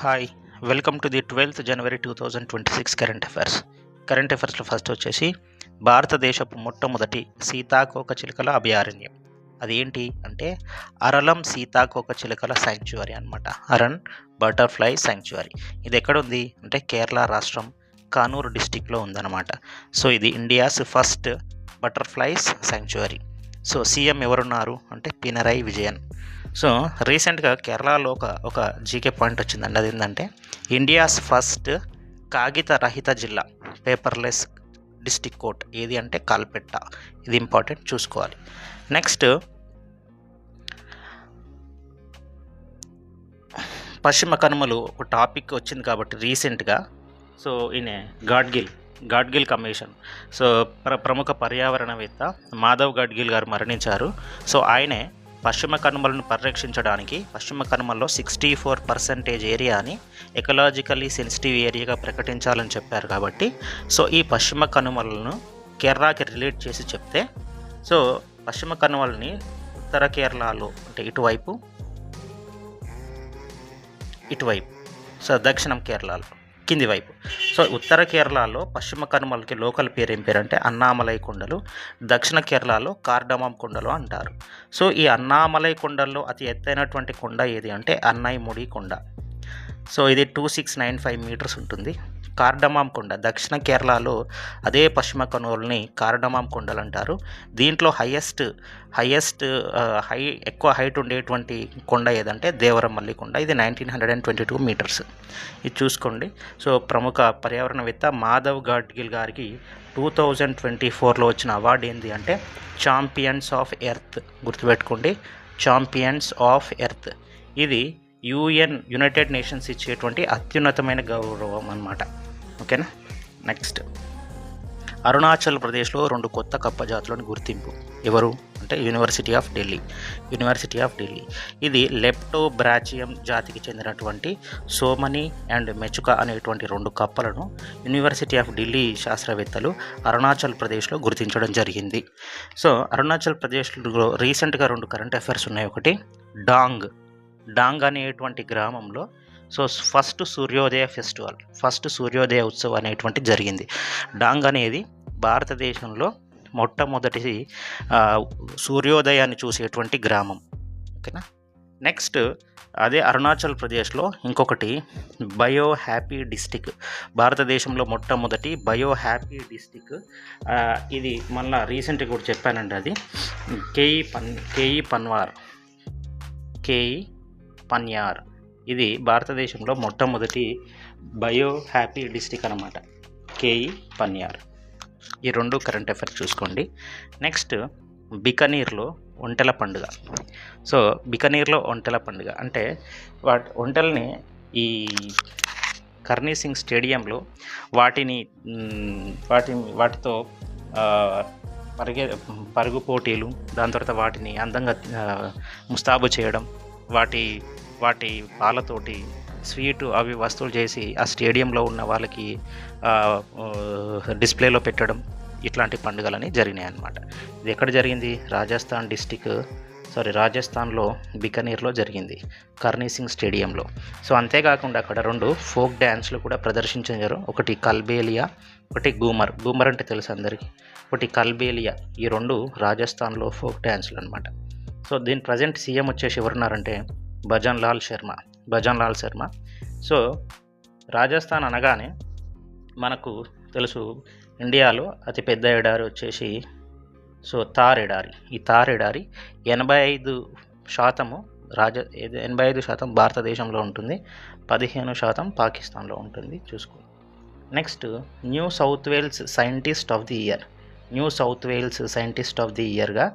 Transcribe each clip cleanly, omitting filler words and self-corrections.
Hi welcome to the 12th January 2026 current affairs. Current అఫైర్స్లో first వచ్చేసి భారతదేశపు మొట్టమొదటి సీతాకోక చిలుకల అభయారణ్యం అది ఏంటి అంటే అరలం సీతాకోక చిలుకల శాంక్చురీ అనమాట. Aaron butterfly sanctuary. ఇది ఎక్కడ ఉంది అంటే కేరళ రాష్ట్రం కానూరు డిస్టిక్లో ఉందన్నమాట. సో ఇది India's first butterflies sanctuary. So CM ఎవరున్నారు అంటే పినరై విజయన్. సో రీసెంట్గా కేరళలో ఒక జీకే పాయింట్ వచ్చిందండి. అది ఏంటంటే ఇండియాస్ ఫస్ట్ కాగిత రహిత జిల్లా, పేపర్లెస్ డిస్టిక్ కోర్ట్ ఏది అంటే కల్పెట్ట. ఇది ఇంపార్టెంట్, చూసుకోవాలి. నెక్స్ట్ పశ్చిమ కనుమలు ఒక టాపిక్ వచ్చింది కాబట్టి రీసెంట్గా. సో ఈయన గాడ్గిల్ కమిషన్. సో ప్రముఖ పర్యావరణవేత్త మాధవ్ గాడ్గిల్ గారు మరణించారు. సో ఆయనే పశ్చిమ కనుమలను పరిరక్షించడానికి పశ్చిమ కనుమల్లో 64% ఏరియాని ఎకలాజికల్లీ సెన్సిటివ్ ఏరియాగా ప్రకటించాలని చెప్పారు కాబట్టి సో ఈ పశ్చిమ కనుమలను కేరళకి రిలేట్ చేసి చెప్తే సో పశ్చిమ కనుమలని ఉత్తర కేరళలో అంటే ఇటువైపు సో దక్షిణం కేరళలో కింది వైపు. సో ఉత్తర కేరళలో పశ్చిమ కనుమలకి లోకల్ పేరు ఏం పేరు అంటే అన్నామలై కొండలు, దక్షిణ కేరళలో కార్డమాం కొండలు అంటారు. సో ఈ అన్నామలై కొండల్లో అతి ఎత్తైనటువంటి కొండ ఏది అంటే అన్నైముడి కొండ. సో ఇది 2695 మీటర్స్ ఉంటుంది. కార్డమాం కొండ దక్షిణ కేరళలో అదే పశ్చిమ కనుమలని కార్డమాం కొండలు అంటారు. దీంట్లో ఎక్కువ హైట్ ఉండేటువంటి కొండ ఏదంటే దేవరమల్లి కొండ. ఇది 1922 మీటర్స్. ఇది చూసుకోండి. సో ప్రముఖ పర్యావరణవేత్త మాధవ్ గాడ్గిల్ గారికి 2024లో వచ్చిన అవార్డు ఏంటి అంటే ఛాంపియన్స్ ఆఫ్ ఎర్త్. గుర్తుపెట్టుకోండి, ఛాంపియన్స్ ఆఫ్ ఎర్త్. ఇది యునైటెడ్ నేషన్స్ ఇచ్చేటువంటి అత్యున్నతమైన గౌరవం అన్నమాట. ఓకేనా. నెక్స్ట్ అరుణాచల్ ప్రదేశ్లో 2 కొత్త కప్ప జాతులను గుర్తింపు. ఎవరు అంటే యూనివర్సిటీ ఆఫ్ ఢిల్లీ. ఇది లెప్టోబ్రాచియం జాతికి చెందినటువంటి సోమని అండ్ మెచుకా అనేటువంటి 2 కప్పలను యూనివర్సిటీ ఆఫ్ ఢిల్లీ శాస్త్రవేత్తలు అరుణాచల్ ప్రదేశ్లో గుర్తించడం జరిగింది. సో అరుణాచల్ ప్రదేశ్లో రీసెంట్గా 2 కరెంట్ అఫైర్స్ ఉన్నాయి. ఒకటి డాంగ్ అనేటువంటి గ్రామంలో సో ఫస్ట్ సూర్యోదయ ఉత్సవం అనేటువంటి జరిగింది. డాంగ్ అనేది భారతదేశంలో మొట్టమొదటి సూర్యోదయాన్ని చూసేటువంటి గ్రామం. ఓకేనా. నెక్స్ట్ అదే అరుణాచల్ ప్రదేశ్లో ఇంకొకటి బయో హ్యాపీ డిస్టిక్. భారతదేశంలో మొట్టమొదటి బయో హ్యాపీ డిస్టిక్. ఇది మళ్ళీ రీసెంట్గా కూడా చెప్పానండి. అది కేఈ పన్యార్. ఇది భారతదేశంలో మొట్టమొదటి బయో హ్యాపీ డిస్టిక్ అనమాట, కేఈ పన్యార్. ఈ 2 కరెంట్ అఫైర్స్ చూసుకోండి. నెక్స్ట్ బికనీర్లో ఒంటెల పండుగ. సో బికనీర్లో ఒంటెల పండుగ అంటే ఒంటెల్ని ఈ కర్నీ సింగ్ స్టేడియంలో వాటితో పరుగు పోటీలు, దాని తర్వాత వాటిని అందంగా ముస్తాబు చేయడం, వాటి పాలతోటి స్వీటు అవి వస్తువులు చేసి ఆ స్టేడియంలో ఉన్న వాళ్ళకి డిస్ప్లేలో పెట్టడం, ఇట్లాంటి పండుగలని జరిగినాయి అన్నమాట. ఇది ఎక్కడ జరిగింది? రాజస్థాన్లో బికనీర్లో జరిగింది, కర్నీ సింగ్ స్టేడియంలో. సో అంతేకాకుండా అక్కడ 2 ఫోక్ డ్యాన్స్లు కూడా ప్రదర్శించారు. ఒకటి కల్బేలియా, ఒకటి గూమర్ అంటే తెలుసు అందరికీ. ఒకటి కల్బేలియా. ఈ 2 రాజస్థాన్లో ఫోక్ డ్యాన్స్లు అనమాట. సో దీని ప్రజెంట్ సీఎం వచ్చేసి ఎవరున్నారంటే భజన్ లాల్ శర్మ. సో రాజస్థాన్ అనగానే మనకు తెలుసు ఇండియాలో అతిపెద్ద ఎడారి వచ్చేసి సో థార్ ఎడారి. ఈ థార్ ఎడారి 85% భారతదేశంలో ఉంటుంది, 15% పాకిస్తాన్లో ఉంటుంది. చూసుకో. Next new south wales scientist of the ఇయర్గా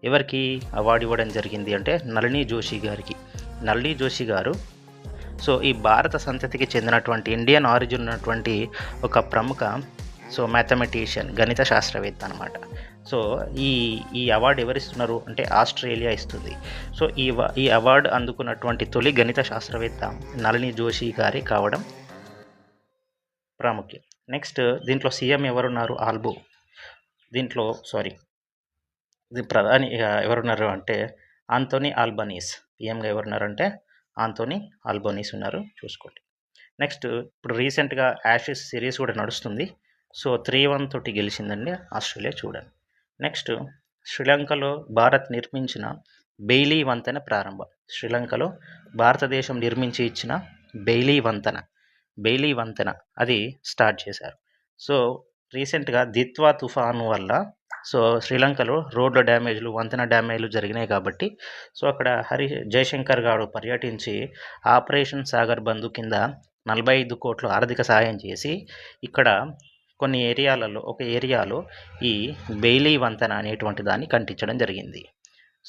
ఎవరికి అవార్డు ఇవ్వడం జరిగింది అంటే నళిని జోషి గారు. సో ఈ భారత సంతతికి చెందినటువంటి ఇండియన్ ఆరిజిన్ ఉన్నటువంటి ఒక ప్రముఖ మ్యాథమెటిషియన్, గణిత శాస్త్రవేత్త అనమాట. సో ఈ అవార్డు ఎవరిస్తున్నారు అంటే ఆస్ట్రేలియా ఇస్తుంది. సో ఈ అవార్డు అందుకున్నటువంటి తొలి గణిత శాస్త్రవేత్త నళిని జోషి గారి కావడం ప్రాముఖ్యం. నెక్స్ట్ దీంట్లో సీఎం ఎవరున్నారు? ప్రధాని ఎవరున్నారు అంటే ఆంటోనీ ఆల్బనీస్. పిఎంగా ఎవరున్నారంటే ఆంటోనీ ఆల్బనీస్ ఉన్నారు. చూసుకోండి. నెక్స్ట్ ఇప్పుడు రీసెంట్గా యాషెస్ సిరీస్ కూడా నడుస్తుంది. సో 3-1 తోటి గెలిచిందండి ఆస్ట్రేలియా చూడండి. నెక్స్ట్ శ్రీలంకలో భారత్ నిర్మించిన బెయిలీ వంతెన ప్రారంభం. శ్రీలంకలో భారతదేశం నిర్మించి ఇచ్చిన బెయిలీ వంతెన అది స్టార్ట్ చేశారు. సో రీసెంట్గా దిత్వా తుఫాను వల్ల సో శ్రీలంకలో రోడ్ల డ్యామేజ్లు, వంతెన డ్యామేజ్లు జరిగినాయి కాబట్టి సో అక్కడ జయశంకర్ గారు పర్యటించి ఆపరేషన్ సాగర్ బంధు కింద 45 కోట్ల ఆర్థిక సహాయం చేసి ఇక్కడ కొన్ని ఏరియాలలో ఒక ఏరియాలో ఈ బెయిలీ వంతెన అనేటువంటి దాన్ని కట్టించడం జరిగింది.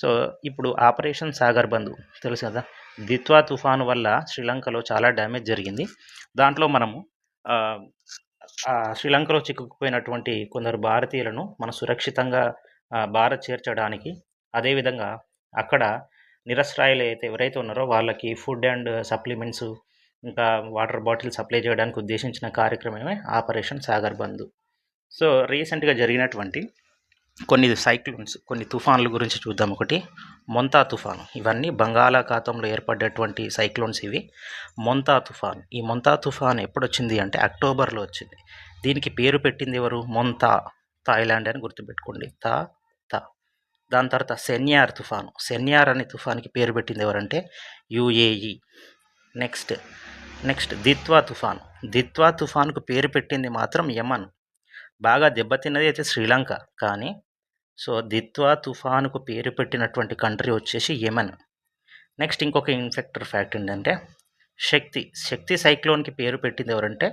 సో ఇప్పుడు ఆపరేషన్ సాగర్ బంధు తెలుసు కదా, దిత్వా తుఫాను వల్ల శ్రీలంకలో చాలా డ్యామేజ్ జరిగింది. దాంట్లో మనము శ్రీలంకలో చిక్కుకుపోయినటువంటి కొందరు భారతీయులను మనం సురక్షితంగా భారత్ చేర్చడానికి, అదేవిధంగా అక్కడ నిరస్రాయులు ఎవరైతే ఉన్నారో వాళ్ళకి ఫుడ్ అండ్ సప్లిమెంట్స్ ఇంకా వాటర్ బాటిల్ సప్లై చేయడానికి ఉద్దేశించిన కార్యక్రమమే ఆపరేషన్ సాగర్ బంధు. సో రీసెంట్గా జరిగినటువంటి కొన్ని సైక్లోన్స్, కొన్ని తుఫాన్ల గురించి చూద్దాం. ఒకటి మొంతా తుఫాను. ఇవన్నీ బంగాళాఖాతంలో ఏర్పడ్డటువంటి సైక్లోన్స్ ఇవి. మొంతా తుఫాన్, ఈ మొంతా తుఫాన్ ఎప్పుడు వచ్చింది అంటే అక్టోబర్లో వచ్చింది. దీనికి పేరు పెట్టింది ఎవరు? మొంతా, థాయిలాండ్ అని గుర్తుపెట్టుకోండి. తా. దాని తర్వాత సెన్యార్ తుఫాను. సెన్యార్ అనే తుఫాన్కి పేరు పెట్టింది ఎవరంటే యుఏఈ. నెక్స్ట్ దిత్వా తుఫాను. దిత్వా తుఫాన్కు పేరు పెట్టింది మాత్రం యమన్. బాగా దెబ్బతిన్నది అయితే శ్రీలంక, కానీ సో దిత్వా తుఫానుకు పేరు పెట్టినటువంటి కంట్రీ వచ్చేసి యెమెన్. నెక్స్ట్ ఇంకొక ఇన్ఫెక్టర్ ఫ్యాక్ట్ ఏంటంటే శక్తి సైక్లోన్కి పేరు పెట్టింది ఎవరంటే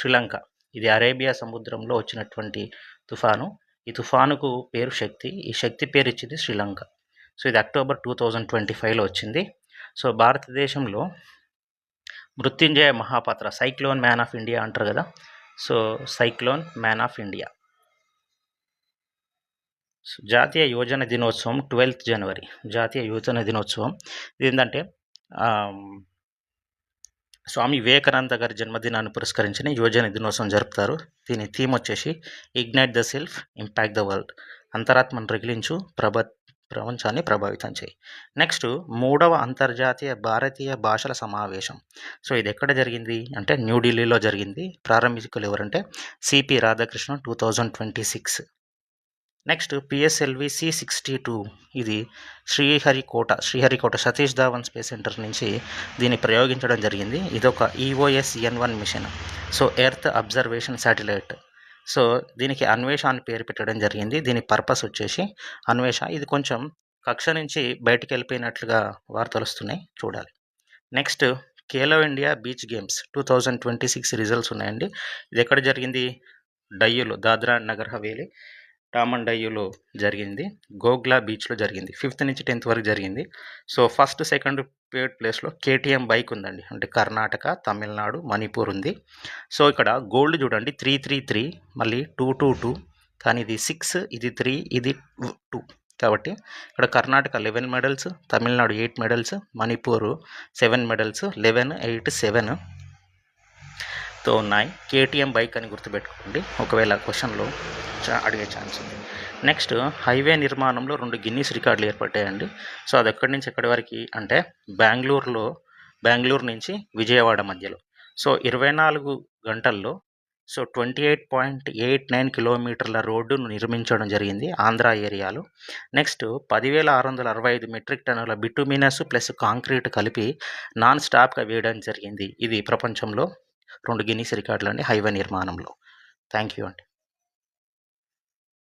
శ్రీలంక. ఇది అరేబియా సముద్రంలో వచ్చినటువంటి తుఫాను. ఈ తుఫానుకు పేరు శక్తి. ఈ శక్తి పేరు ఇచ్చింది శ్రీలంక. సో ఇది అక్టోబర్ 2025లో వచ్చింది. సో భారతదేశంలో Mrutyunjay Mohapatra, cyclone man of India అంటారు కదా, so cyclone man of India. జాతీయ యువజన దినోత్సవం 12th జనవరి. జాతీయ యువజన దినోత్సవం ఏంటంటే స్వామి వివేకానంద గారి జన్మదినాన్ని పురస్కరించిన యువజన దినోత్సవం జరుపుతారు. దీని థీమ్ వచ్చేసి ignite the self, impact the world. అంతరాత్మను రగిలించు, ప్రపంచాన్ని ప్రభావితం చేయి. నెక్స్ట్ 3వ అంతర్జాతీయ భారతీయ భాషల సమావేశం. సో ఇది ఎక్కడ జరిగింది అంటే న్యూఢిల్లీలో జరిగింది. ప్రారంభికులు ఎవరంటే CP Radhakrishnan 2026. Next PSLV C62. ఇది శ్రీహరికోట సతీష్ ధావన్ స్పేస్ సెంటర్ నుంచి దీన్ని ప్రయోగించడం జరిగింది. ఇదొక EOS-N1 mission. So earth observation satellite. So దీనికి అన్వేష అని పేరు పెట్టడం జరిగింది. దీని పర్పస్ వచ్చేసి అన్వేష. ఇది కొంచెం కక్ష నుంచి బయటికి వెళ్ళిపోయినట్లుగా వార్తలు వస్తున్నాయి, చూడాలి. Next Khelo India beach games 2026 results ఉన్నాయండి. ఇది ఎక్కడ జరిగింది? డయ్యూలో, దాద్రా అండ్ నగర్ హవేలీ, డామన్ డయ్యూలో జరిగింది. గోగ్లా బీచ్లో జరిగింది. 5th నుంచి 10th వరకు జరిగింది. సో ఫస్ట్, సెకండ్, థర్డ్ ప్లేస్లో KTM బైక్ ఉందండి. అంటే కర్ణాటక, తమిళనాడు, మణిపూర్ ఉంది. సో ఇక్కడ గోల్డ్ చూడండి 333, మళ్ళీ 222, కానీ ఇది 6, ఇది 3, ఇది 2. కాబట్టి ఇక్కడ Karnataka 11 medals, Tamil Nadu 8 medals, Manipur 7 medals, 11, 8, 7తో ఉన్నాయి. KTM బైక్ అని గుర్తుపెట్టుకోండి, ఒకవేళ క్వశ్చన్లో అడిగే ఛాన్స్ ఉంది. నెక్స్ట్ హైవే నిర్మాణంలో 2 గిన్నీస్ రికార్డులు ఏర్పడ్డాయండి. సో అది ఎక్కడి నుంచి ఎక్కడి వరకు అంటే బెంగళూరు నుంచి విజయవాడ మధ్యలో. సో 24 గంటల్లో సో 28.89 కిలోమీటర్ల రోడ్డును నిర్మించడం జరిగింది ఆంధ్ర ఏరియాలో. నెక్స్ట్ 10,665 మెట్రిక్ టన్నుల బిటుమినస్ ప్లస్ కాంక్రీట్ కలిపి నాన్ స్టాప్గా వేయడం జరిగింది. ఇది ప్రపంచంలో 2 గిన్నీస్ రికార్డులు అండి హైవే నిర్మాణంలో. థ్యాంక్ యూ అండి.